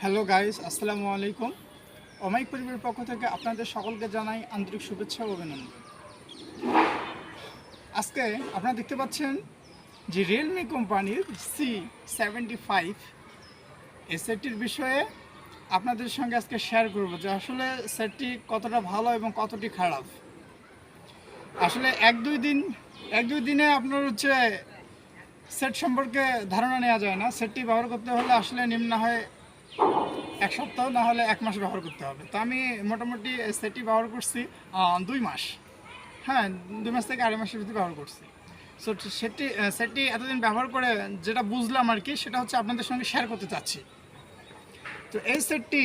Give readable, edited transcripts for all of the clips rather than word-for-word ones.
Hello guys, আসসালামু আলাইকুম। অমায়িক পরিবারের পক্ষ থেকে আপনাদের সকলকে জানাই আন্তরিক শুভেচ্ছা ও অভিনন্দন। আজকে আপনারা দেখতে পাচ্ছেন যে রিয়েলমি কোম্পানির C75 এই সেটটির বিষয়ে আপনাদের সঙ্গে আজকে শেয়ার করব যে আসলে সেটটি কতটা ভালো এবং কতটি খারাপ। আসলে এক দুই দিনে আপনার সেট সম্পর্কে ধারণা নেওয়া যায় না। সেটটি ব্যবহার করতে হলে আসলে নিম্ন হয় এক সপ্তাহ, না হলে এক মাস ব্যবহার করতে হবে। তো আমি মোটামুটি সেটটি ব্যবহার করছি 2 মাস। হ্যাঁ, 2 মাস থেকে 2.5 মাসের ভিতরে ব্যবহার করছি। সো সেটটি এতদিন ব্যবহার করে যেটা বুঝলাম আর কি, সেটা হচ্ছে আপনাদের সঙ্গে শেয়ার করতে চাচ্ছি। তো এই সেটটি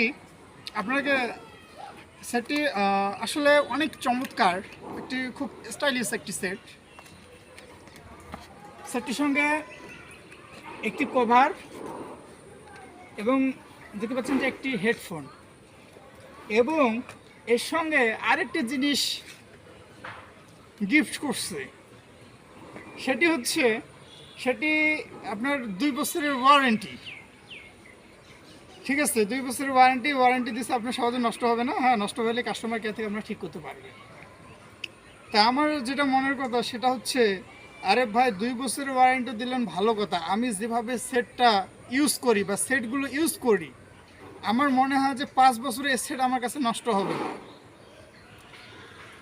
আসলে অনেক চমৎকার, একটি খুব স্টাইলিশ একটি সেটটির সঙ্গে একটি কভার এবং দেখতে পাচ্ছেন যে একটি হেডফোন, এবং এর সঙ্গে আরেকটি জিনিস গিফট করছে। সেটি আপনার 2 বছরের ওয়ারেন্টি। ঠিক আছে, 2 বছরের ওয়ারেন্টি দিচ্ছে। আপনার সহজে নষ্ট হবে না। হ্যাঁ, নষ্ট হলে কাস্টমার কেয়ার থেকে আপনারা ঠিক করতে পারবেন। তা আমার যেটা মনের কথা সেটা হচ্ছে, আরে ভাই, 2 বছরের ওয়ারেন্টি দিলেন ভালো কথা। আমি যেভাবে সেটটা ইউজ করি বা সেটগুলো ইউজ করি, আমার মনে হয় যে 5 বছরের সেট আমার কাছে নষ্ট হবে না।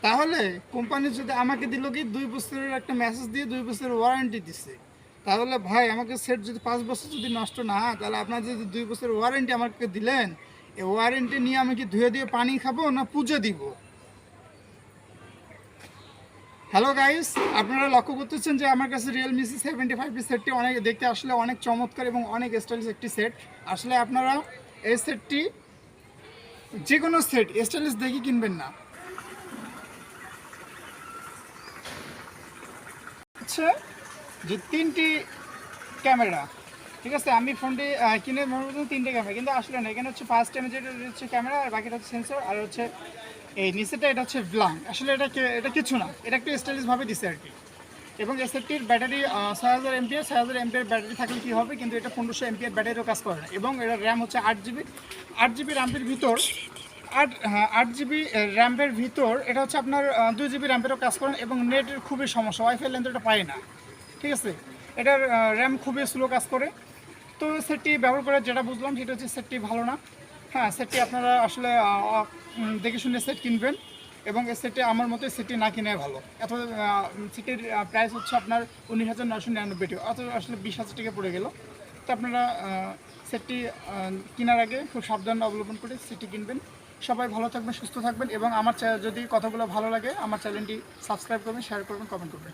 তাহলে কোম্পানি যদি আমাকে দিল কি 2 বছরের একটা মেসেজ দিয়ে 2 বছরের ওয়ারেন্টি দিচ্ছে, তাহলে ভাই আমাকে সেট যদি 5 বছর যদি নষ্ট না হয়, তাহলে আপনার যদি 2 বছরের ওয়ারেন্টি আমাকে দিলেন, এই ওয়ারেন্টি নিয়ে আমি কি ধুয়ে দিয়ে পানি খাবো না পুজো দিব? হ্যালো গাইস, আপনারা লক্ষ্য করতেছেন যে আমার কাছে রিয়েলমি C75 সেটটি দেখতে আসলে অনেক চমৎকার এবং অনেক স্টাইলিশ একটি সেট। আসলে আপনারা এই সেটটি যে কোনো সেট স্টাইলিশ দেখে কিনবেন না। হচ্ছে যে 3টি ক্যামেরা, ঠিক আছে। আমি ফোনটি কিনে মনে করছি 3টে ক্যামেরা, কিন্তু আসলে না। এখানে হচ্ছে ফার্স্ট টাইম যেটা হচ্ছে ক্যামেরা, আর বাকিটা হচ্ছে সেন্সর, আর হচ্ছে এই নিচেটা এটা হচ্ছে ব্লাঙ্ক। আসলে এটা কিছু না, এটা একটু স্টাইলিশভাবে দিছে আর কি। এবং এই সেটটির ব্যাটারি 6000 এমপিআর। 6000 এমপিআর ব্যাটারি থাকলে কী হবে, কিন্তু এটা 1500 এমপিআর ব্যাটারিও কাজ করে না। এবং এটা র্যাম হচ্ছে 8 জিবি র্যামের ভিতর। 8 জিবি র্যামের ভিতর এটা হচ্ছে আপনার 2 জিবি র্যামেরও কাজ করেন। এবং নেটের খুবই সমস্যা, ওয়াইফাই লেন্থ এটা পায় না। ঠিক আছে, এটার র্যাম খুবই স্লো কাজ করে। তো সেটটি ব্যবহার করে যেটা বুঝলাম সেটা হচ্ছে সেটটি ভালো না। হ্যাঁ, সেটটি আপনারা আসলে দেখে শুনে সেট কিনবেন, এবং এই সেটটি আমার মতে সেটটি না কিনে ভালো। সেটটির প্রাইস হচ্ছে আপনার 19,999 টাকা, অত আসলে 20,000 টাকা পড়ে গেল। তো আপনারা সেটটি কেনার আগে খুব সাবধান অবলম্বন করে সেটটি কিনবেন। সবাই ভালো থাকবেন, সুস্থ থাকবেন, এবং আমার যদি কথাগুলো ভালো লাগে আমার চ্যানেলটি সাবস্ক্রাইব করবেন, শেয়ার করবেন, কমেন্ট করবেন।